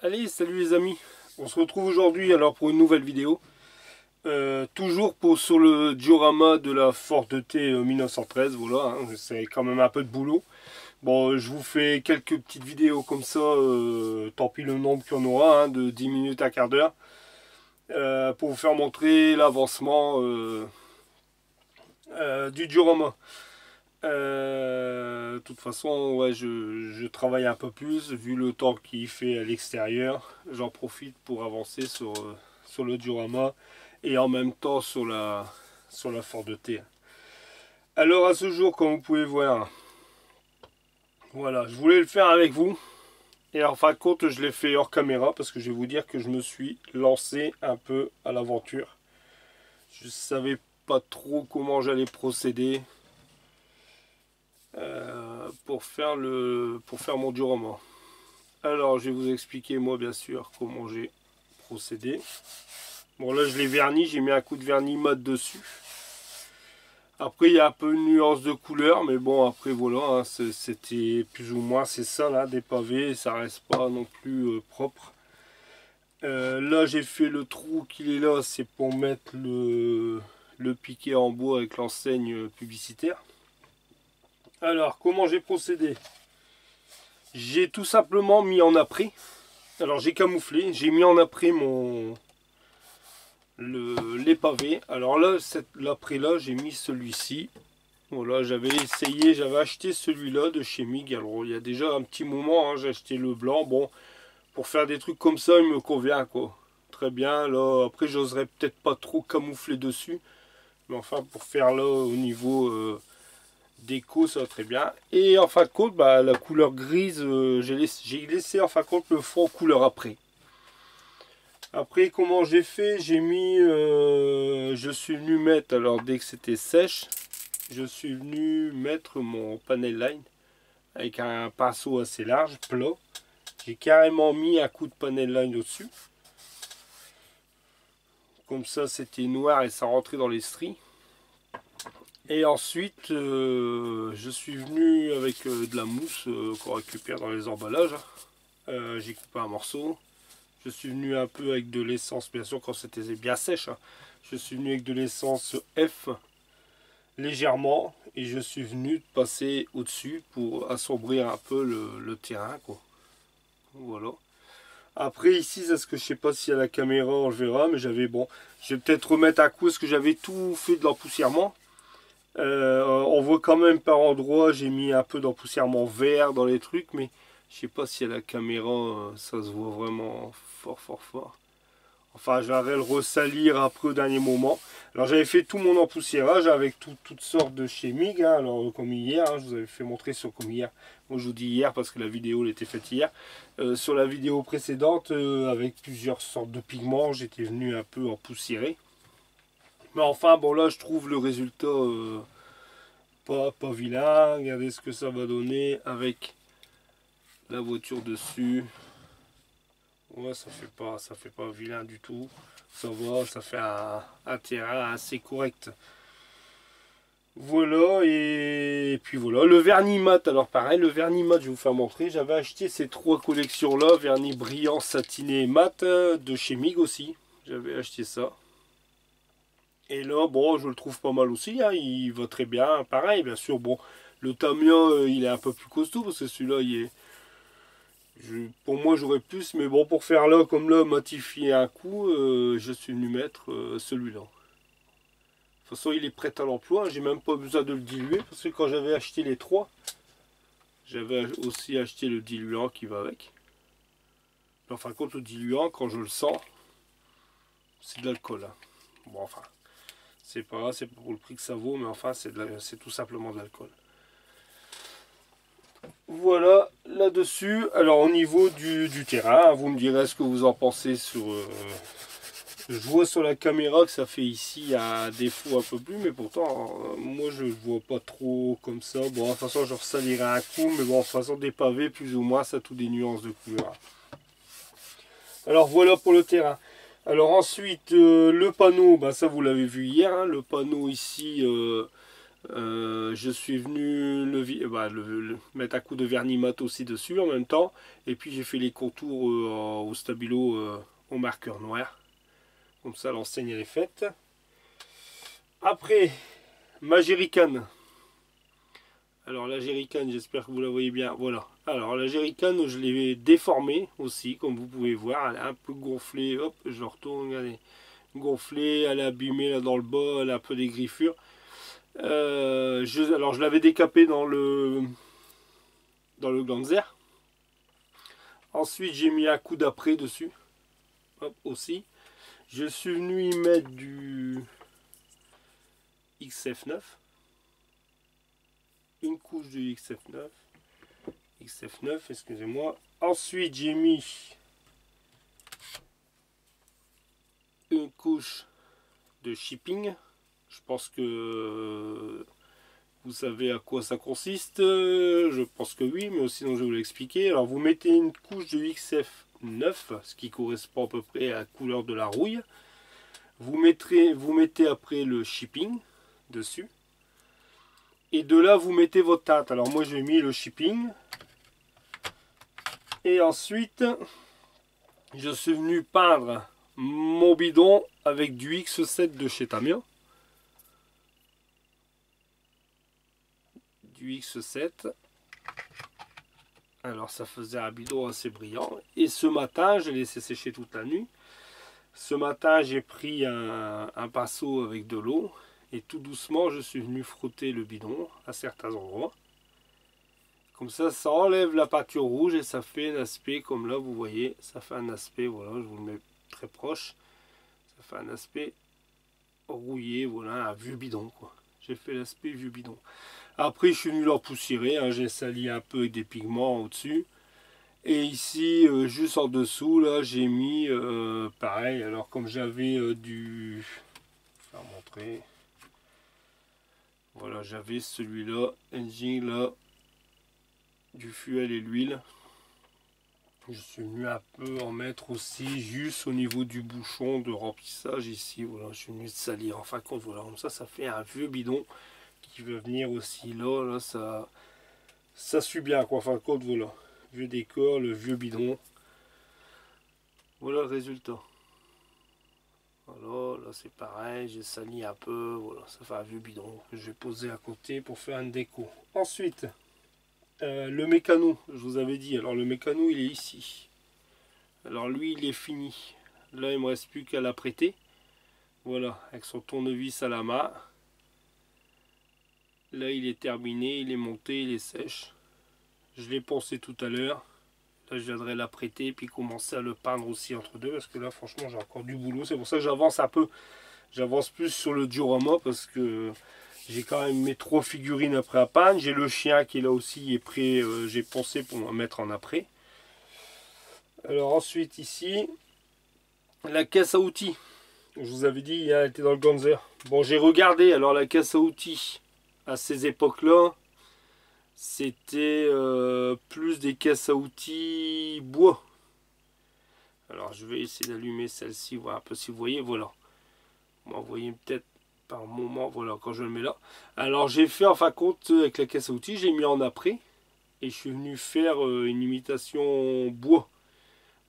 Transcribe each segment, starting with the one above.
Allez, salut les amis. On se retrouve aujourd'hui alors pour une nouvelle vidéo. Toujours sur le diorama de la Ford T 1913. Voilà, hein, c'est quand même un peu de boulot. Bon, je vous fais quelques petites vidéos comme ça. Tant pis le nombre qu'il y en aura, hein, de 10 minutes à quart d'heure. Pour vous faire montrer l'avancement du diorama. De toute façon, ouais, je travaille un peu plus, vu le temps qu'il fait à l'extérieur. J'en profite pour avancer sur le diorama et en même temps sur la Ford T. Alors à ce jour, comme vous pouvez voir, voilà, je voulais le faire avec vous. Et en fin de compte, je l'ai fait hors caméra parce que je vais vous dire que je me suis lancé un peu à l'aventure. Je savais pas trop comment j'allais procéder. Pour faire mon diorama. Alors je vais vous expliquer moi bien sûr comment j'ai procédé. Bon là je l'ai verni, j'ai mis un coup de vernis mat dessus. Après il y a un peu une nuance de couleur, mais bon après voilà, hein, c'était plus ou moins c'est ça là, des pavés, ça reste pas non plus propre. Là j'ai fait le trou qu'il est là, c'est pour mettre le piquet en bois avec l'enseigne publicitaire. Alors comment j'ai procédé? J'ai tout simplement mis en après. Alors j'ai camouflé, j'ai mis en après les pavés. Alors là, l'après là, j'ai mis celui-ci. Voilà, j'avais essayé, j'avais acheté celui-là de chez Mig. Alors il y a déjà un petit moment, hein, j'ai acheté le blanc. Bon, pour faire des trucs comme ça, il me convient quoi. Très bien. Là, après, j'oserais peut-être pas trop camoufler dessus. Mais enfin, pour faire là au niveau déco, ça va très bien. Et en fin de compte, bah, la couleur grise, j'ai laissé en fin de compte le fond couleur après. Après, comment j'ai fait? J'ai mis, je suis venu mettre, alors dès que c'était sèche, je suis venu mettre mon panel line avec un pinceau assez large, plat. J'ai carrément mis un coup de panel line au-dessus. Comme ça, c'était noir et ça rentrait dans les stries. Et ensuite, je suis venu avec de la mousse qu'on récupère dans les emballages. J'ai coupé un morceau. Je suis venu un peu avec de l'essence, bien sûr, quand c'était bien sèche. Hein. Je suis venu avec de l'essence F, légèrement. Et je suis venu passer au-dessus pour assombrir un peu le terrain. Quoi. Voilà. Après, ici, c'est ce que je sais pas si à la caméra on le verra, mais j'avais, bon, je vais peut-être remettre à coup, parce que j'avais tout fait de l'empoussièrement. On voit quand même par endroits, j'ai mis un peu d'empoussièrement vert dans les trucs, mais je sais pas si à la caméra ça se voit vraiment fort. Enfin, j'avais le ressalir après au dernier moment. Alors j'avais fait tout mon empoussiérage avec toutes sortes de chez Mig, hein, alors comme hier, hein, je vous avais fait montrer sur comme hier. Moi je vous dis hier parce que la vidéo elle était faite hier. Sur la vidéo précédente, avec plusieurs sortes de pigments, j'étais venu un peu empoussiérer. Mais enfin, bon là je trouve le résultat pas vilain. Regardez ce que ça va donner avec la voiture dessus. Ouais, ça fait pas vilain du tout. Ça va, ça fait un terrain assez correct. Voilà, et puis voilà. Le vernis mat, alors pareil, le vernis mat, je vais vous faire montrer. J'avais acheté ces trois collections-là, vernis brillant, satiné et mat, de chez Mig aussi. J'avais acheté ça. Et là, bon, je le trouve pas mal aussi, hein, il va très bien. Pareil, bien sûr, bon, le Tamiya, il est un peu plus costaud, parce que celui-là, il est... pour moi, j'aurais plus, mais bon, pour faire là, comme là, matifier un coup, je suis venu mettre celui-là. De toute façon, il est prêt à l'emploi, j'ai même pas besoin de le diluer, parce que quand j'avais acheté les trois, j'avais aussi acheté le diluant qui va avec. En fin de compte, le diluant, quand je le sens, c'est de l'alcool. Hein. Bon, enfin, c'est pas grave, c'est pour le prix que ça vaut, mais enfin, c'est tout simplement de l'alcool. Voilà, là-dessus, alors au niveau du terrain, vous me direz ce que vous en pensez sur... je vois sur la caméra que ça fait ici un défaut un peu plus, mais pourtant, moi je ne vois pas trop comme ça. Bon, de toute façon, je ressalirai un coup, mais bon, de toute façon, des pavés, plus ou moins, ça a tout des nuances de couleur. Alors voilà pour le terrain. Alors ensuite, le panneau, bah, ça vous l'avez vu hier, hein, le panneau ici... Je suis venu mettre un coup de vernis mat aussi dessus en même temps. Et puis j'ai fait les contours au stabilo au marqueur noir. Comme ça l'enseigne elle est faite. Après, ma jerrycan. Alors la jerrycan, j'espère que vous la voyez bien. Voilà. Alors la jerrycan, je l'ai déformée aussi, comme vous pouvez voir. Elle est un peu gonflée. Hop, je retourne, regardez. Gonflée, elle est abîmée là dans le bas, elle a un peu des griffures. Alors je l'avais décapé dans le Glanzer. Ensuite j'ai mis un coup d'après dessus. Hop, aussi. Je suis venu y mettre du XF9. Une couche de XF9. XF9, excusez-moi. Ensuite j'ai mis une couche de shipping. Je pense que vous savez à quoi ça consiste. Je pense que oui, mais sinon je vais vous l'expliquer. Alors vous mettez une couche de XF9, ce qui correspond à peu près à la couleur de la rouille. Vous mettez après le shipping dessus. Et de là vous mettez votre teinte. Alors moi j'ai mis le shipping. Et ensuite je suis venu peindre mon bidon avec du X7 de chez Tamiya. Du X7. Alors ça faisait un bidon assez brillant. Et ce matin, j'ai laissé sécher toute la nuit. Ce matin, j'ai pris un pinceau avec de l'eau. Et tout doucement, je suis venu frotter le bidon à certains endroits. Comme ça enlève la peinture rouge et ça fait un aspect, comme là, vous voyez. Ça fait un aspect, voilà, je vous le mets très proche. Ça fait un aspect rouillé, voilà, un vieux bidon, quoi. J'ai fait l'aspect vieux bidon. Après, je suis venu l'empoussiérer, hein, j'ai sali un peu avec des pigments au-dessus. Et ici, juste en dessous, là, j'ai mis pareil. Alors, comme j'avais du... Je vais montrer. Voilà, j'avais celui-là, engine là, du fuel et l'huile. Je suis venu un peu en mettre aussi, juste au niveau du bouchon de remplissage ici. Voilà, je suis venu salir. En fin de compte, voilà, comme ça fait un vieux bidon qui veut venir aussi là. Là, ça suit bien, quoi. En fin de compte, voilà. Vieux décor, le vieux bidon. Voilà le résultat. Voilà, là c'est pareil, j'ai sali un peu, voilà, ça fait un vieux bidon que je vais poser à côté pour faire une déco. Ensuite, le mécano, je vous avais dit, alors le mécano il est ici. Alors lui il est fini. Là il me reste plus qu'à l'apprêter. Voilà, avec son tournevis à la main. Là il est terminé, il est monté, il est sèche. Je l'ai poncé tout à l'heure. Là, je viendrai l'apprêter et puis commencer à le peindre aussi entre deux parce que là, franchement, j'ai encore du boulot. C'est pour ça que j'avance un peu. J'avance plus sur le diorama parce que j'ai quand même mes 3 figurines après à peindre. J'ai le chien qui est là aussi, il est prêt. J'ai pensé pour me mettre en après. Alors ensuite, ici, la caisse à outils. Je vous avais dit, elle était dans le Ganzer. Bon, j'ai regardé. Alors, la caisse à outils, à ces époques-là, c'était plus des caisses à outils bois. Alors je vais essayer d'allumer celle-ci, voir un peu si vous voyez, voilà. Vous voyez peut-être par moment, voilà, quand je le mets là. Alors j'ai fait en fin de compte avec la caisse à outils, j'ai mis en après. Et je suis venu faire une imitation bois.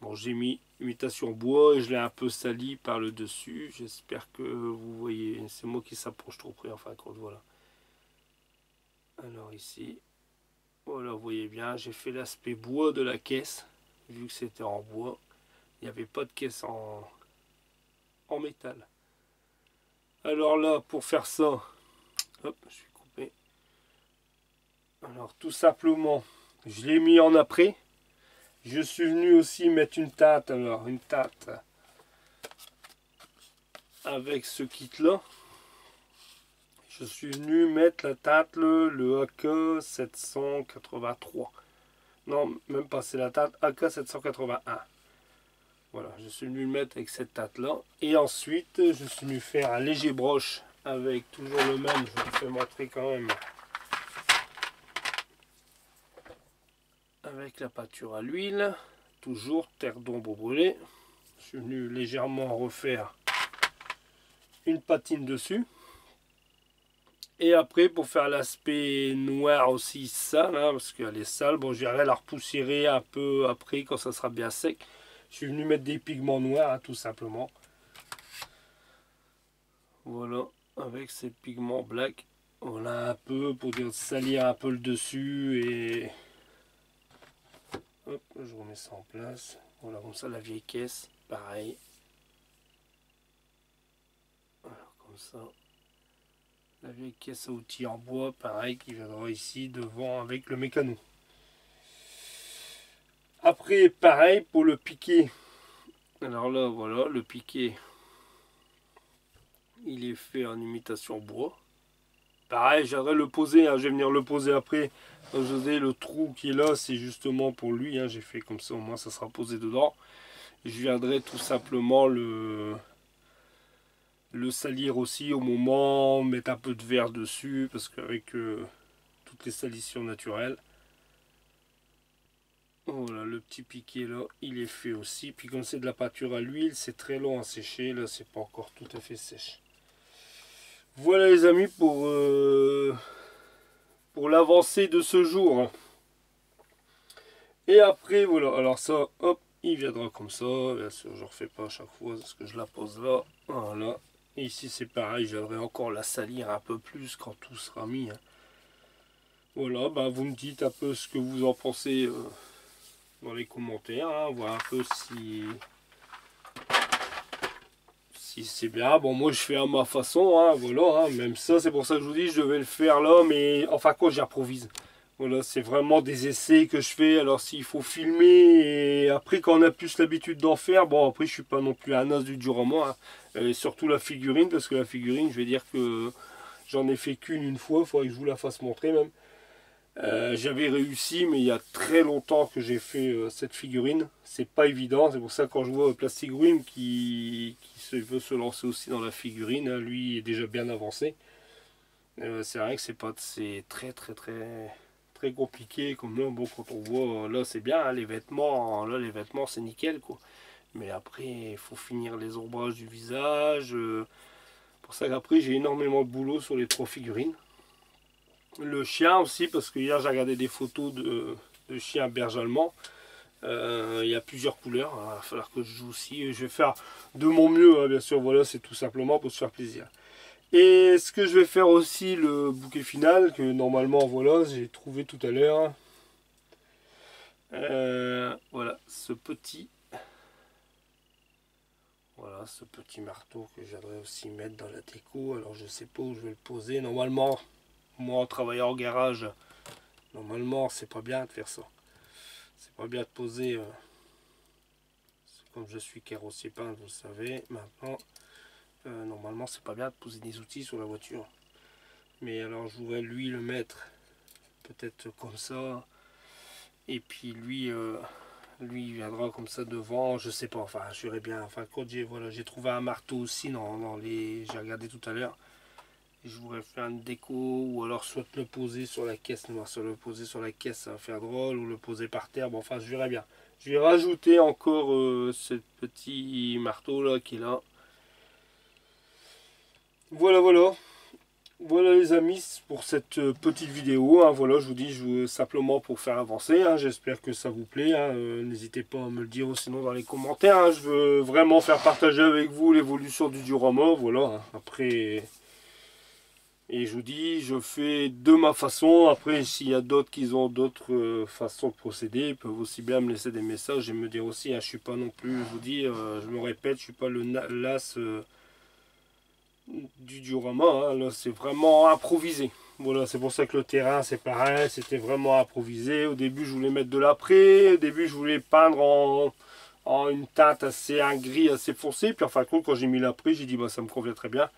Bon, j'ai mis imitation bois et je l'ai un peu sali par le dessus. J'espère que vous voyez, c'est moi qui s'approche trop près en fin de compte, voilà. Alors ici, voilà, vous voyez bien, j'ai fait l'aspect bois de la caisse, vu que c'était en bois. Il n'y avait pas de caisse en métal. Alors là, pour faire ça, hop, je suis coupé. Alors tout simplement, je l'ai mis en après. Je suis venu aussi mettre une teinte, alors une teinte avec ce kit là. Je suis venu mettre la teinte, le AK 783. Non, même pas, c'est la teinte AK 781. Voilà, je suis venu le mettre avec cette teinte là. Et ensuite, je suis venu faire un léger broche avec toujours le même. Je vous le fais montrer quand même. Avec la peinture à l'huile. Toujours terre d'ombre brûlée. Je suis venu légèrement refaire une patine dessus. Et après, pour faire l'aspect noir aussi sale, hein, parce qu'elle est sale, bon, j'irai la repoussiérer un peu après quand ça sera bien sec. Je suis venu mettre des pigments noirs, hein, tout simplement. Voilà, avec ces pigments black. Voilà un peu pour dire salir un peu le dessus et hop, je remets ça en place. Voilà, comme ça la vieille caisse, pareil. Voilà, comme ça. La vieille caisse à outils en bois, pareil, qui viendra ici devant avec le mécano. Après, pareil pour le piquet. Alors là, voilà, le piquet, il est fait en imitation bois. Pareil, j'aimerais le poser, hein, je vais venir le poser après. José, le trou qui est là, c'est justement pour lui. Hein, j'ai fait comme ça, au moins ça sera posé dedans. Et je viendrai tout simplement le salir aussi au moment, mettre un peu de verre dessus, parce qu'avec toutes les salissures naturelles. Voilà, le petit piquet là, il est fait aussi. Puis comme c'est de la peinture à l'huile, c'est très long à sécher. Là, c'est pas encore tout à fait sèche. Voilà les amis pour l'avancée de ce jour. Et après, voilà, alors ça, hop, il viendra comme ça. Bien sûr, je refais pas à chaque fois parce que je la pose là. Voilà. Et ici, c'est pareil, j'aimerais encore la salir un peu plus quand tout sera mis. Hein. Voilà, bah, vous me dites un peu ce que vous en pensez dans les commentaires. Hein, voir un peu si c'est bien. Bon, moi, je fais à ma façon. Hein, voilà, hein, même ça, c'est pour ça que je vous dis, je devais le faire là. Mais en fin de compte, j'improvise. Voilà, c'est vraiment des essais que je fais. Alors s'il faut filmer et après quand on a plus l'habitude d'en faire, bon après je suis pas non plus un as du diorama. Hein. Et surtout la figurine, parce que la figurine, je vais dire que j'en ai fait qu'une une fois, il faudrait que je vous la fasse montrer même. J'avais réussi, mais il y a très longtemps que j'ai fait cette figurine. C'est pas évident, c'est pour ça que quand je vois Plastic Room qui veut se lancer aussi dans la figurine, hein, lui est déjà bien avancé. C'est vrai que c'est très compliqué comme là. Bon, quand on voit là, c'est bien, hein, les vêtements, là les vêtements c'est nickel quoi. Mais après, il faut finir les ombrages du visage. Pour ça qu'après, j'ai énormément de boulot sur les 3 figurines. Le chien aussi, parce que hier j'ai regardé des photos de chiens berge allemand. Il y a plusieurs couleurs, il va falloir que je joue aussi. Je vais faire de mon mieux, hein, bien sûr. Voilà, c'est tout simplement pour se faire plaisir. Et ce que je vais faire aussi, le bouquet final, que normalement, voilà, j'ai trouvé tout à l'heure. Voilà, ce petit marteau que j'aimerais aussi mettre dans la déco. Alors, je sais pas où je vais le poser. Normalement, moi, en travaillant en garage, normalement, c'est pas bien de faire ça. C'est pas bien de poser... comme je suis carrossier peintre, vous le savez, maintenant... normalement, c'est pas bien de poser des outils sur la voiture. Mais alors, je voudrais lui le mettre peut-être comme ça. Et puis lui, lui il viendra comme ça devant. Je sais pas. Enfin, je verrai bien. Enfin, quand j'ai trouvé un marteau aussi dans les. J'ai regardé tout à l'heure. Je voudrais faire une déco ou alors soit le poser sur la caisse. Non, soit le poser sur la caisse, ça va faire drôle, ou le poser par terre. Bon, enfin, je verrai bien. Je vais rajouter encore ce petit marteau là qui est là. Voilà, voilà. Voilà les amis pour cette petite vidéo. Hein. Voilà, je vous dis simplement pour faire avancer. Hein. J'espère que ça vous plaît. Hein. N'hésitez pas à me le dire sinon dans les commentaires. Hein. Je veux vraiment faire partager avec vous l'évolution du diorama. Voilà. Hein. Après, et je vous dis, je fais de ma façon. Après, s'il y a d'autres qui ont d'autres façons de procéder, ils peuvent aussi bien me laisser des messages et me dire aussi. Hein, je suis pas non plus, je vous dis, je me répète, je suis pas le las du diorama. Hein. Là, c'est vraiment improvisé. Voilà, c'est pour ça que le terrain, c'est pareil. C'était vraiment improvisé. Au début, je voulais mettre de l'après. Au début, je voulais peindre en une teinte un gris assez foncé. Puis en fin de compte, quand j'ai mis l'après, j'ai dit, bah, ça me convient très bien.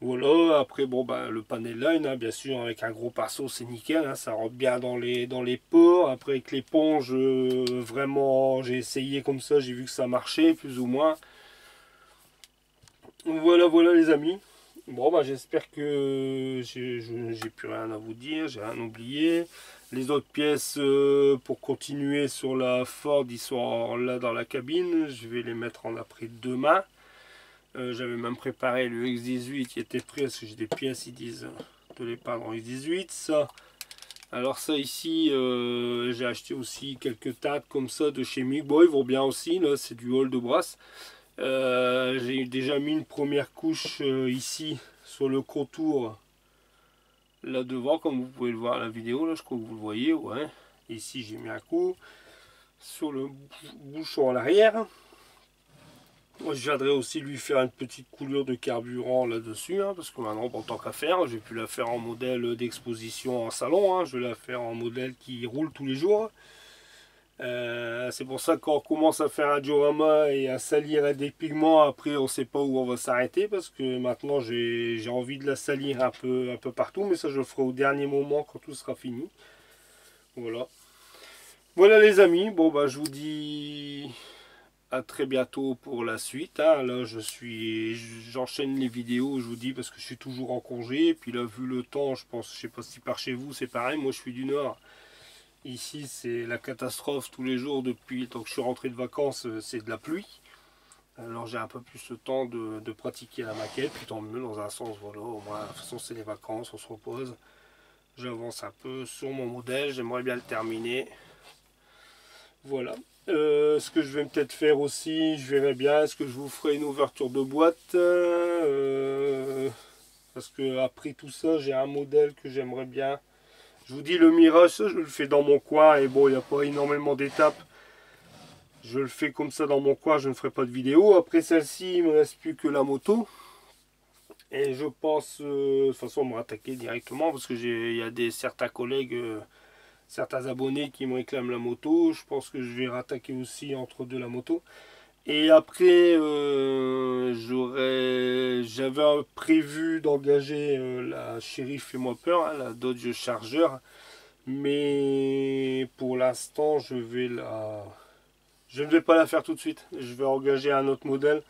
Voilà, après, bon, bah, le panel line, hein, bien sûr, avec un gros pinceau, c'est nickel, hein, ça rentre bien dans les pores. Après, avec l'éponge, vraiment, j'ai essayé comme ça, j'ai vu que ça marchait, plus ou moins. Voilà, voilà, les amis. Bon, bah, j'espère que j'ai plus rien à vous dire, j'ai rien oublié. Les autres pièces, pour continuer sur la Ford, ils sont là dans la cabine. Je vais les mettre en après demain. J'avais même préparé le X18 qui était prêt parce que j'ai des pièces, ils disent, de l'épingle en X18. Ça, alors ça ici, j'ai acheté aussi quelques tas comme ça de chez Mig. Bon, ils vont bien aussi, là c'est du Hall de Brasse. J'ai déjà mis une première couche ici sur le contour là devant, comme vous pouvez le voir à la vidéo, là je crois que vous le voyez, ouais. Ici j'ai mis un coup sur le bouchon à l'arrière. Moi je viendrai aussi lui faire une petite coulure de carburant là dessus, hein, parce que maintenant, bon, tant qu'à faire, j'ai pu la faire en modèle d'exposition en salon, hein, je vais la faire en modèle qui roule tous les jours. C'est pour ça que quand on commence à faire un diorama et à salir des pigments, après on sait pas où on va s'arrêter, parce que maintenant j'ai envie de la salir un peu partout, mais ça je le ferai au dernier moment quand tout sera fini. Voilà. Voilà les amis, bon bah je vous dis à très bientôt pour la suite, hein. Là j'enchaîne les vidéos, je vous dis, parce que je suis toujours en congé, et puis là vu le temps, je pense, je sais pas si par chez vous c'est pareil, moi je suis du nord. Ici c'est la catastrophe tous les jours depuis tant que je suis rentré de vacances, c'est de la pluie. Alors j'ai un peu plus le temps de pratiquer la maquette, puis tant mieux dans un sens, voilà, au moins de toute façon c'est les vacances, on se repose. J'avance un peu sur mon modèle, j'aimerais bien le terminer. Voilà. Ce que je vais peut-être faire aussi, je verrai bien, est-ce que je vous ferai une ouverture de boîte, parce que après tout ça j'ai un modèle que j'aimerais bien. Je vous dis, le Mirage, ça, je le fais dans mon coin, et bon, il n'y a pas énormément d'étapes. Je le fais comme ça dans mon coin, je ne ferai pas de vidéo. Après celle-ci, il ne me reste plus que la moto. Et je pense, de toute façon, me rattaquer directement, parce que il y a certains collègues, certains abonnés qui me réclament la moto. Je pense que je vais rattaquer aussi entre deux la moto. Et après, j'avais prévu d'engager la Chérie Fais-moi peur, hein, la Dodge Charger. Mais pour l'instant, je ne vais pas la faire tout de suite. Je vais engager un autre modèle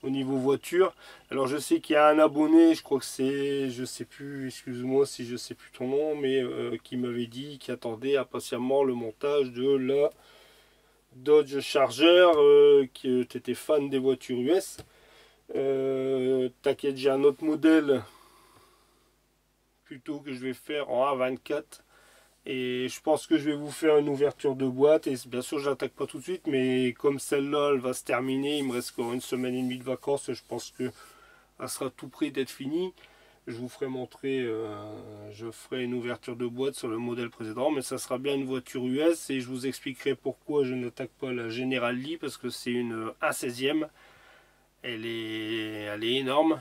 au niveau voiture. Alors je sais qu'il y a un abonné, je crois que c'est, je sais plus, excuse-moi si je sais plus ton nom, mais qui m'avait dit qu'il attendait impatiemment le montage de la Dodge Charger, que tu étais fan des voitures US. T'inquiète, j'ai un autre modèle plutôt que je vais faire en A24. Et je pense que je vais vous faire une ouverture de boîte. Et bien sûr, je n'attaque pas tout de suite. Mais comme celle-là, elle va se terminer. Il me reste encore une semaine et demie de vacances. Je pense que elle sera tout près d'être finie. Je vous ferai montrer. Je ferai une ouverture de boîte sur le modèle précédent. Mais ça sera bien une voiture US. Et je vous expliquerai pourquoi je n'attaque pas la General Lee. Parce que c'est une A16e. Elle est énorme.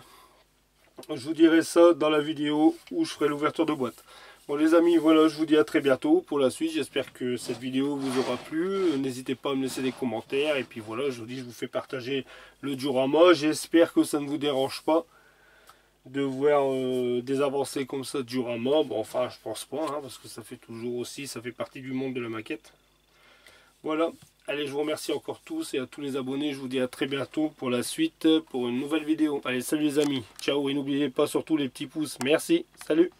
Je vous dirai ça dans la vidéo où je ferai l'ouverture de boîte. Bon les amis, voilà, je vous dis à très bientôt pour la suite. J'espère que cette vidéo vous aura plu. N'hésitez pas à me laisser des commentaires. Et puis voilà, je vous dis, je vous fais partager le diorama. J'espère que ça ne vous dérange pas de voir des avancées comme ça de diorama. Bon, enfin, je pense pas, hein, parce que ça fait toujours aussi, ça fait partie du monde de la maquette. Voilà. Allez, je vous remercie encore tous et à tous les abonnés. Je vous dis à très bientôt pour la suite, pour une nouvelle vidéo. Allez, salut les amis. Ciao et n'oubliez pas surtout les petits pouces. Merci. Salut.